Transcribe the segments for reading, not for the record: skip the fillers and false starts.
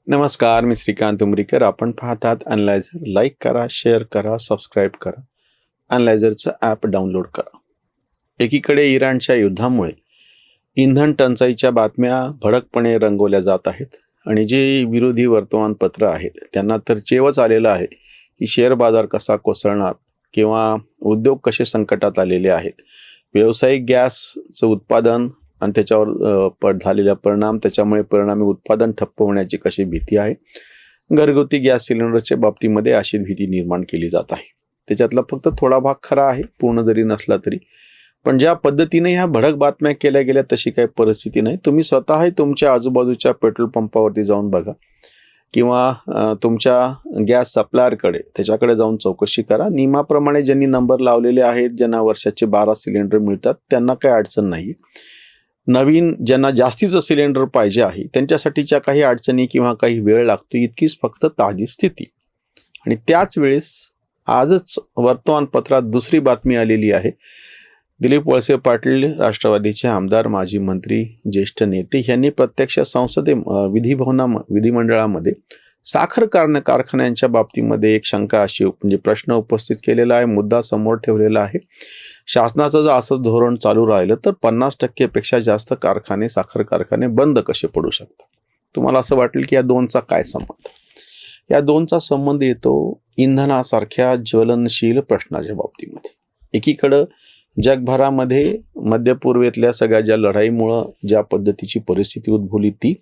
नमस्कार, मी श्रीकांत उमरीकर. आपण पाहतात अनलायझर. लाईक करा, शेअर करा, सबस्क्राईब करा. अनलायझरचं ॲप डाउनलोड करा. एकीकडे इराणच्या युद्धामुळे इंधन टंचाईच्या बातम्या भडकपणे रंगवल्या जात आहेत आणि जे विरोधी वर्तमानपत्र आहेत त्यांना तर चेवच आलेलं आहे की शेअर बाजार कसा कोसळणार किंवा उद्योग कसे संकटात आलेले आहेत. व्यावसायिक गॅसचं उत्पादन आणि त्याच्यावर झालेला परिणाम, त्याच्यामुळे परिणामी उत्पादन ठप्प होण्याची कशी भीती आहे. घरगुती गॅस सिलेंडरच्या बाबतीमध्ये अशी भीती निर्माण केली जात आहे. त्याच्यातला फक्त थोडा भाग खरा आहे, पूर्ण जरी नसला तरी. पण ज्या पद्धतीने ह्या भडक बातम्या केल्या गेल्या तशी काही परिस्थिती नाही. तुम्ही स्वतः तुमच्या आजूबाजूच्या पेट्रोल पंपावरती जाऊन बघा किंवा तुमच्या गॅस सप्लायरकडे त्याच्याकडे जाऊन चौकशी करा. नियमाप्रमाणे ज्यांनी नंबर लावलेले आहेत, ज्यांना वर्षाचे 12 सिलेंडर मिळतात, त्यांना काही अडचण नाही. नवीन ज्यांना जास्तीचं सिलेंडर पाहिजे आहे त्यांच्यासाठीच्या काही अडचणी किंवा काही वेळ लागतो, इतकीच फक्त ताजी स्थिती. आणि त्याच वेळेस आजच वर्तमानपत्रात दुसरी बातमी आलेली आहे. दिलीप वळसे पाटील, राष्ट्रवादीचे आमदार, माजी मंत्री, ज्येष्ठ नेते यांनी प्रत्यक्ष विधिमंडळामध्ये साखर कारखान्यांच्या बाबतीमध्ये एक शंका अशी म्हणजे प्रश्न उपस्थित केलेला आहे, मुद्दा समोर ठेवलेला आहे. शासनाचं जर असंच धोरण चालू राहिलं तर 50% पेक्षा जास्त साखर कारखाने बंद कसे पडू शकतात. तुम्हाला असं वाटेल की या दोनचा काय संबंध? या दोनचा संबंध येतो इंधनासारख्या ज्वलनशील प्रश्नाच्या बाबतीमध्ये. एकीकडं जगभरामध्ये मध्यपूर्वेतल्या सगळ्या ज्या लढाईमुळं ज्या पद्धतीची परिस्थिती उद्भवली ती,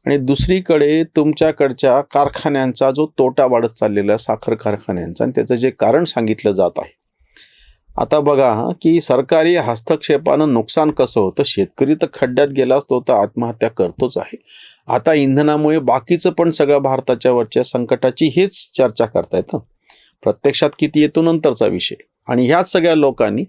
आणि दुसरीकडे तुमच्याकडच्या कारखान्यांचा जो तोटा वाढत चाललेला साखर कारखान्यांचा, आणि त्याचं जे कारण सांगितलं जात आहे. आता बघा की सरकारी हस्तक्षेपानं नुकसान कसं होतं. शेतकरी तर खड्ड्यात गेलाच, तो तर आत्महत्या करतोच आहे. आता इंधनामुळे बाकीचं पण सगळ्या भारताच्या वरच्या संकटाची हेच चर्चा करतायत. प्रत्यक्षात किती येतो नंतरचा विषय. आणि ह्याच सगळ्या लोकांनी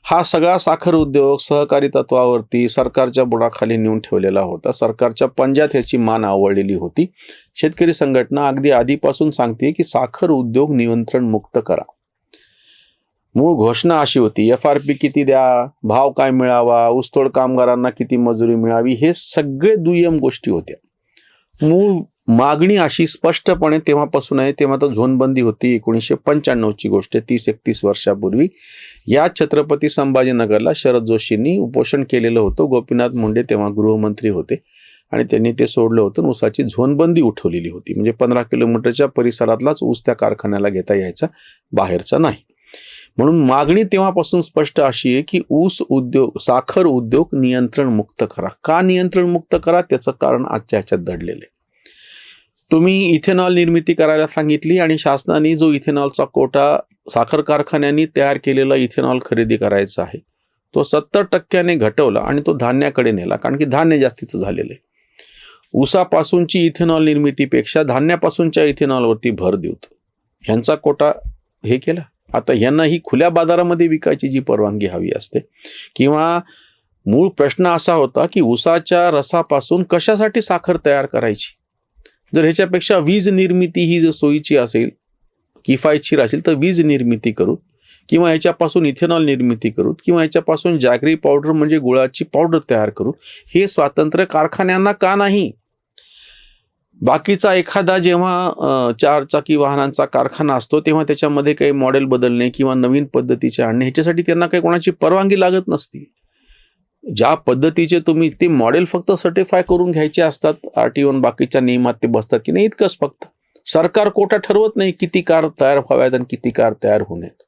हा सगळा साखर उद्योग सहकारी तत्वावरती सरकारच्या बुडाखाली नेऊन ठेवलेला होता. सरकारच्या पंजात ह्याची मान आवडलेली होती. शेतकरी संघटना अगदी आधीपासून सांगते की साखर उद्योग नियंत्रण मुक्त करा. मूळ घोषणा अशी होती, FRP किती द्या, भाव काय मिळावा, ऊसतोड कामगारांना किती मजुरी मिळावी, हे सगळे दुय्यम गोष्टी होत्या. मूळ मागणी अशी स्पष्टपणे तेव्हापासून आहे. तेव्हा तर झोनबंदी होती, 1995ची गोष्ट, 30-31 वर्षापूर्वी. या छत्रपती संभाजीनगरला शरद जोशींनी उपोषण केलेलं होतं. गोपीनाथ मुंडे तेव्हा गृहमंत्री होते आणि त्यांनी ते सोडलं होतं. ऊसाची झोनबंदी उठवलेली होती, म्हणजे 15 किलोमीटरच्या परिसरातलाच ऊस त्या कारखान्याला घेता यायचा, बाहेरचा नाही. म्हणून मागणी तेव्हापासून स्पष्ट अशी आहे की ऊस उद्योग, साखर उद्योग नियंत्रण मुक्त करा. का नियंत्रण मुक्त करा? त्याचं कारण आजच्या ह्याच्यात दडलेलं आहे. तुम्ही इथेनॉल निर्मिती करायला सांगितली आणि शासनाने जो इथेनॉलचा कोटा साखर कारखान्यांनी तयार केलेला इथेनॉल खरेदी करायचा आहे तो 70% घटवला आणि तो धान्याकडे नेला, कारण की धान्य जास्तीचं झालेलं आहे. ऊसापासूनची इथेनॉल निर्मितीपेक्षा धान्यापासूनच्या इथेनॉलवरती भर देतो. ह्यांचा कोटा हे केला. आता यांना ही खुल्या बाजारामध्ये विकायची जी परवानगी हवी असते, किंवा मूळ प्रश्न असा होता की ऊसाच्या रसापासून कशासाठी साखर तयार करायची. जर ह्याच्यापेक्षा वीज निर्मिती ही जर सोयीची असेल, किफायतशीर असेल, तर वीज निर्मिती करू, किंवा ह्याच्यापासून इथेनॉल निर्मिती करू, किंवा ह्याच्यापासून जॅगरी पावडर म्हणजे गुळाची पावडर तयार करू. हे स्वातंत्र्य कारखान्यांना का नाही? बाकीचा एखादा जेव्हा 4 चाकी वाहनांचा कारखाना असतो तेव्हा त्याच्यामध्ये काही मॉडेल बदलणे किंवा नवीन पद्धतीचे आणणे, ह्याच्यासाठी त्यांना काही कोणाची परवानगी लागत नसती. ज्या पद्धतीचे तुम्ही ते मॉडेल फक्त सर्टिफाय करून घ्यायचे असतात, RTO बाकीच्या नियमात ते बसतात की नाही, इतकंच फक्त. सरकार कोटा ठरवत नाही किती कार तयार व्हाव्यात आणि किती कार तयार होऊ नयेत.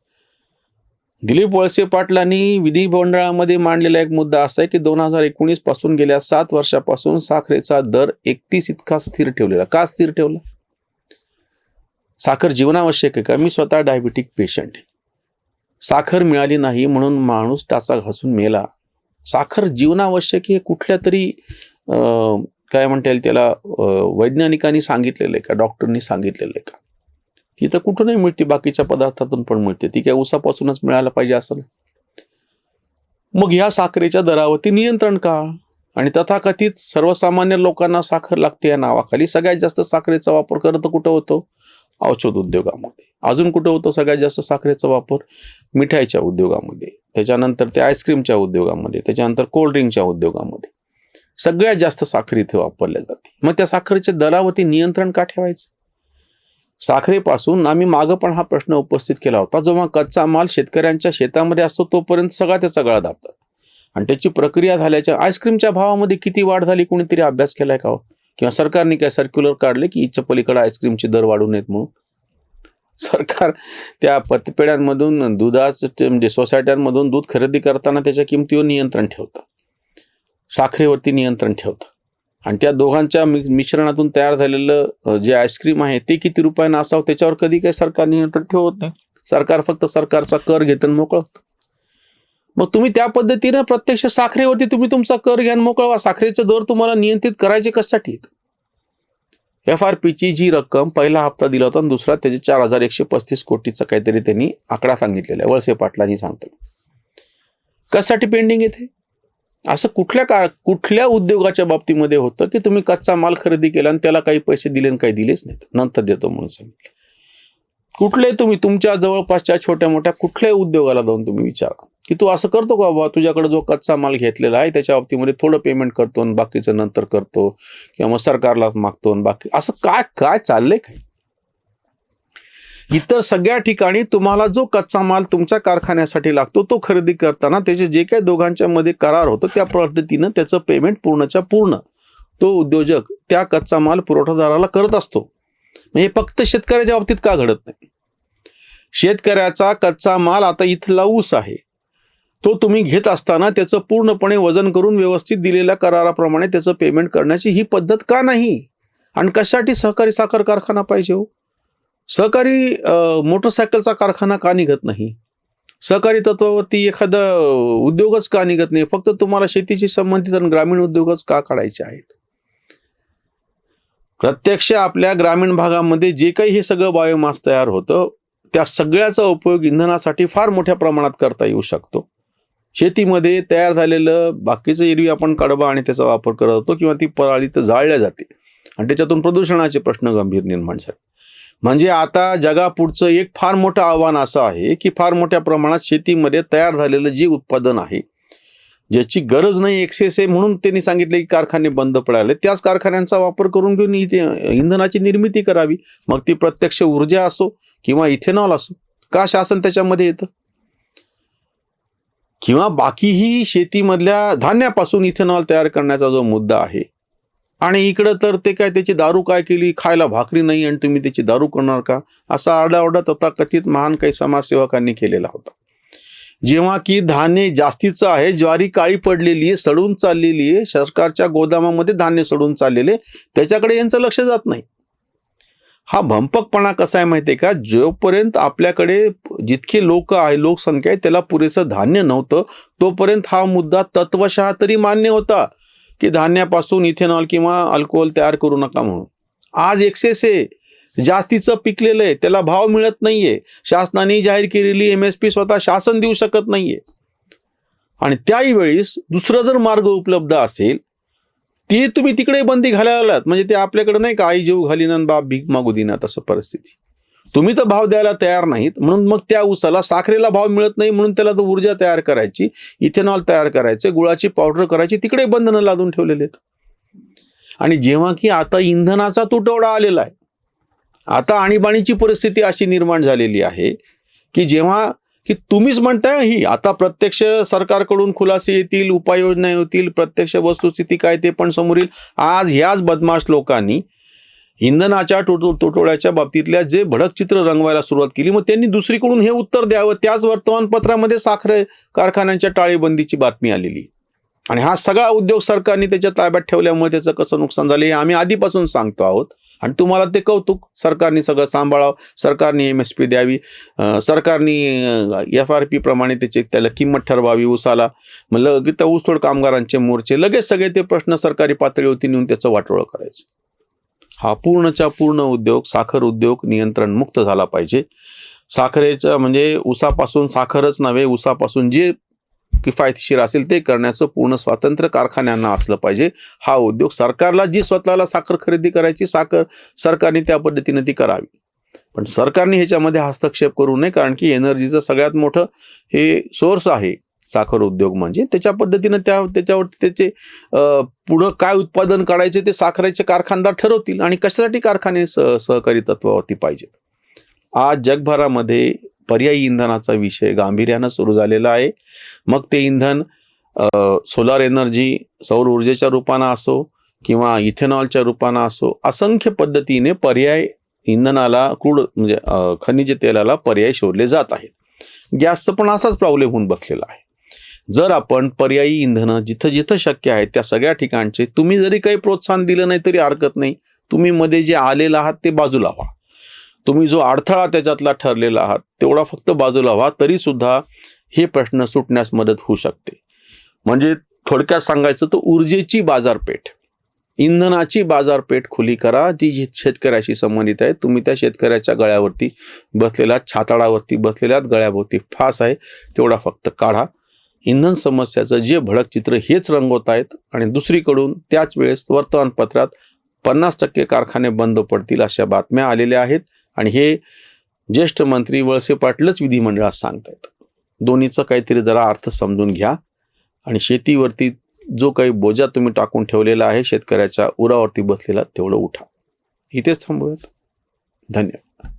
दिलीप वळसे पाटलांनी विधिमंडळामध्ये मांडलेला एक मुद्दा असा आहे की 2019 पासून गेल्या 7 वर्षापासून साखरेचा दर 31 इतका स्थिर ठेवलेला. का स्थिर ठेवला? साखर जीवनावश्यक आहे का? मी स्वतः डायबिटिक पेशंट आहे. साखर मिळाली नाही म्हणून माणूस टाचा घासून मेला. साखर जीवनावश्यक आहे. कुठल्या तरी काय म्हणता येईल त्याला, वैज्ञानिकांनी सांगितलेलं आहे का, डॉक्टरनी सांगितलेलं आहे का? ती तर कुठूनही मिळते, बाकीच्या पदार्थातून पण मिळते. ती काय ऊसापासूनच मिळायला पाहिजे असं नाही. मग ह्या साखरेच्या दरावरती नियंत्रण का? आणि तथाकथित सर्वसामान्य लोकांना साखर लागते या नावाखाली सगळ्यात जास्त साखरेचा वापर करत कुठं होतो? औषध उद्योगामध्ये. अजून कुठं होतो सगळ्यात जास्त साखरेचा वापर? मिठाईच्या उद्योगामध्ये, त्याच्यानंतर ते आईस्क्रीमच्या उद्योगामध्ये, त्याच्यानंतर कोल्ड्रिंकच्या उद्योगामध्ये. सगळ्यात जास्त साखर इथे वापरल्या जाते. मग त्या साखरेच्या दरावरती नियंत्रण का ठेवायचं? साखरेपासून आम्ही मागं पण हा प्रश्न उपस्थित केला होता. जेव्हा कच्चा माल शेतकऱ्यांच्या शेतामध्ये असतो तोपर्यंत सगळा त्याचा गळा दाबतात आणि त्याची प्रक्रिया झाल्याच्या आईस्क्रीमच्या भावामध्ये किती वाढ झाली कोणीतरी अभ्यास केलाय का हो? किंवा सरकारने काय सर्क्युलर काढले की इच्छा पलीकडे आईस्क्रीमचे दर वाढू नयेत म्हणून? सरकार त्या पतपेढ्यांमधून दुधाचं म्हणजे सोसायट्यांमधून दूध खरेदी करताना त्याच्या किमतीवर नियंत्रण ठेवतं, साखरेवरती नियंत्रण ठेवतं आणि त्या दोघांच्या मिश्रणातून तयार झालेलं जे आईस्क्रीम आहे ते किती रुपयानं असावं त्याच्यावर कधी काही सरकार नियंत्रण ठेवत नाही. सरकार फक्त सरकारचा कर घेतं मोकळं. मग तुम्ही त्या पद्धतीनं प्रत्यक्ष साखरेवरती तुम्ही तुमचा कर घ्या मोकळवा. साखरेचे दर तुम्हाला नियंत्रित करायचे कशासाठी? FRPची जी रक्कम पहिला हप्ता दिला होता आणि दुसरा त्याचे 4135 कोटीचा काहीतरी त्यांनी आकडा सांगितलेला आहे. वळसे पाटलांनी सांगतो. कशासाठी पेंडिंग येते? असं कुठल्या उद्योगाच्या बाबतीमध्ये होतं की तुम्ही कच्चा माल खरेदी केला आणि त्याला काही पैसे दिले आणि काही दिलेच नाहीत, नंतर देतो म्हणून सांगितलं? कुठले तुम्ही तुमच्या जवळपासच्या छोट्या मोठ्या कुठल्याही उद्योगाला जाऊन तुम्ही विचारा की तू असं करतो का बाबा? तुझ्याकडे जो कच्चा माल घेतलेला आहे त्याच्या बाबतीमध्ये थोडं पेमेंट करतो आणि बाकीचं नंतर करतो किंवा मग सरकारलाच मागतो आणि बाकी असं काय चाललंय काय? इतर सगळ्या ठिकाणी तुम्हाला जो कच्चा माल तुमच्या कारखान्यासाठी लागतो तो खरेदी करताना त्याचे जे काही दोघांच्या मध्ये करार होतो त्या पद्धतीनं त्याचं पेमेंट पूर्णच्या पूर्ण तो उद्योजक त्या कच्चा माल पुरवठादाराला करत असतो. म्हणजे फक्त शेतकऱ्याच्या बाबतीत का घडत नाही? शेतकऱ्याचा कच्चा माल आता इथला ऊस आहे, तो तुम्ही घेत असताना त्याचं पूर्णपणे वजन करून व्यवस्थित दिलेल्या कराराप्रमाणे त्याचं पेमेंट करण्याची ही पद्धत का नाही? आणि कशासाठी सहकारी साखर कारखाना पाहिजे हो? सहकारी मोटरसायकलचा कारखाना का निघत नाही? सहकारी तत्वावरती एखादा उद्योगच का निघत नाही? फक्त तुम्हाला शेतीशी संबंधित आणि ग्रामीण उद्योगच का काढायचे आहेत? प्रत्यक्ष आपल्या ग्रामीण भागामध्ये जे काही हे सगळं बायोमास तयार होतं त्या सगळ्याचा उपयोग इंधनासाठी फार मोठ्या प्रमाणात करता येऊ शकतो. शेतीमध्ये तयार झालेलं बाकीचं एरवी आपण कडबा आणि त्याचा वापर करत होतो किंवा ती पराळी तर जाळल्या जाते आणि त्याच्यातून प्रदूषणाचे प्रश्न गंभीर निर्माण झाले. म्हणजे आता जगापुढचं एक फार मोठं आव्हान असं आहे की फार मोठ्या प्रमाणात शेतीमध्ये तयार झालेलं जे उत्पादन आहे ज्याची गरज नाही एक्सेस आहे म्हणून त्यांनी सांगितले की कारखाने बंद पडाले, त्याच कारखान्यांचा वापर करून घेऊन इथे इंधनाची निर्मिती करावी. मग ती प्रत्यक्ष ऊर्जा असो किंवा इथेनॉल असो. का शासन त्याच्यामध्ये येतं? किंवा बाकीही शेतीमधल्या धान्यापासून इथेनॉल तयार करण्याचा जो मुद्दा आहे आणि इकडं तर ते काय त्याची दारू काय केली, खायला भाकरी नाही आणि तुम्ही त्याची दारू करणार का, असा आरडाओरडा तथाकथित महान काही समाजसेवकांनी केलेला होता. जेव्हा की धान्य जास्तीचं आहे, ज्वारी काळी पडलेली आहे, सडून चाललेली आहे, सरकारच्या गोदामामध्ये धान्य सडून चाललेले, त्याच्याकडे यांचं लक्ष जात नाही. हा भंपकपणा कसा आहे माहितीये का? जोपर्यंत आपल्याकडे जितकी लोकसंख्या आहे त्याला पुरेसं धान्य नव्हतं तोपर्यंत हा मुद्दा तत्वशः तरी मान्य होता की धान्यापासून इथेनॉल किंवा अल्कोहोल तयार करू नका म्हणून. आज एक्सेस आहे, जास्तीचं पिकलेलं आहे, त्याला भाव मिळत नाहीये, शासनाने जाहीर केलेली MSP स्वतः शासन देऊ शकत नाहीये आणि त्याही वेळेस दुसरा जर मार्ग उपलब्ध असेल ती तुम्ही तिकडे बंदी घालायला म्हणजे ते आपल्याकडे नाही का आई जेव घालीना बाप भीक मागू देणार तसं परिस्थिती. तुम्ही तर भाव द्यायला तयार नाहीत म्हणून मग त्या ऊसाला साखरेला भाव मिळत नाही म्हणून त्याला तर ऊर्जा तयार करायची, इथेनॉल तयार करायचे, गुळाची पावडर करायची, तिकडे बंधनं लादून ठेवलेले आहेत. आणि जेव्हा की आता इंधनाचा तुटवडा आलेला आहे, आता आणीबाणीची परिस्थिती अशी निर्माण झालेली आहे की जेव्हा की तुम्हीच म्हणताय ही आता प्रत्यक्ष सरकारकडून खुलासे येतील, उपाययोजना होतील, प्रत्यक्ष वस्तुस्थिती काय ते पण समोर येईल. आज ह्याच बदमाश लोकांनी इंधनाच्या तुटवड्याच्या बाबतीतल्या जे भडक चित्र रंगवायला सुरुवात केली, मग त्यांनी दुसरीकडून हे उत्तर द्यावं. त्याच वर्तमानपत्रामध्ये साखर कारखान्यांच्या टाळेबंदीची बातमी आलेली आणि हा सगळा उद्योग सरकारने त्याच्या ताब्यात ठेवल्यामुळे त्याचं कसं नुकसान झाले आम्ही आधीपासून सांगतो आहोत. आणि तुम्हाला ते कौतुक, सरकारने सगळं सांभाळावं, सरकारने MSP द्यावी, सरकारने FRP प्रमाणे त्याला किंमत ठरवावी ऊसाला. मग लगेच त्या ऊसतोड कामगारांचे मोर्चे, लगेच सगळे ते प्रश्न सरकारी पातळीवरती नेऊन त्याचं वाटोळं करायचं. हा पूर्णच्या पूर्ण उद्योग, साखर उद्योग नियंत्रण मुक्त झाला पाहिजे. साखरेचं म्हणजे ऊसापासून साखरच नव्हे, ऊसापासून जे किफायतशीर असेल ते करण्याचं पूर्ण स्वातंत्र्य कारखान्यांना असलं पाहिजे. हा उद्योग सरकारला जी स्वतःला साखर खरेदी करायची साखर सरकारने त्या पद्धतीने ती करावी, पण सरकारने ह्याच्यामध्ये हस्तक्षेप करू नये. कारण की एनर्जीचं सगळ्यात मोठं हे सोर्स आहे साखर उद्योग म्हणजे त्याच्या पद्धतीनं त्याच्यावर त्याचे पुढं काय उत्पादन काढायचे ते साखरेचे कारखानदार ठरवतील आणि कशासाठी कारखाने सहकारी तत्वावरती पाहिजेत. आज जगभरामध्ये पर्यायी इंधनाचा विषय गांभीर्यानं सुरू झालेला आहे. मग ते इंधन सोलार एनर्जी, सौर ऊर्जेच्या रूपानं असो किंवा इथेनॉलच्या रूपानं असो, असंख्य पद्धतीने पर्याय इंधनाला क्रूड म्हणजे खनिज तेलाला पर्याय शोधले जात आहेत. गॅसचं पण असाच प्रॉब्लेम होऊन बसलेला आहे. जर आपण पर्यायी इंधनं जिथं जिथं शक्य आहे त्या सगळ्या ठिकाणचे तुम्ही जरी काही प्रोत्साहन दिलं नाही तरी हरकत नाही. तुम्ही मध्ये जे आलेला आहात ते बाजूला व्हा. तुम्ही जो अडथळा त्याच्यातला ठरलेला आहात तेवढा फक्त बाजूला व्हा, तरी सुद्धा हे प्रश्न सुटण्यास मदत होऊ शकते. म्हणजे थोडक्यात सांगायचं तर ऊर्जेची बाजारपेठ, इंधनाची बाजारपेठ खुली करा जी शेतकऱ्याशी संबंधित आहे. तुम्ही त्या शेतकऱ्याच्या गळ्यावरती बसलेल्या छाताडावरती बसलेल्या गळ्यावरती फास आहे तेवढा फक्त काढा. इंधन समस्याचं जे भडक चित्र हेच रंगवत आहेत आणि दुसरीकडून त्याच वेळेस वर्तमानपत्रात 50% कारखाने बंद पडतील अशा बातम्या आलेल्या आहेत आणि हे ज्येष्ठ मंत्री वळसे पाटीलच विधिमंडळात सांगतायत. दोन्हीचं काहीतरी जरा अर्थ समजून घ्या आणि शेतीवरती जो काही बोजा तुम्ही टाकून ठेवलेला आहे शेतकऱ्याच्या उरावरती बसलेला तेवढं उठा. इथेच थांबूयात. धन्यवाद.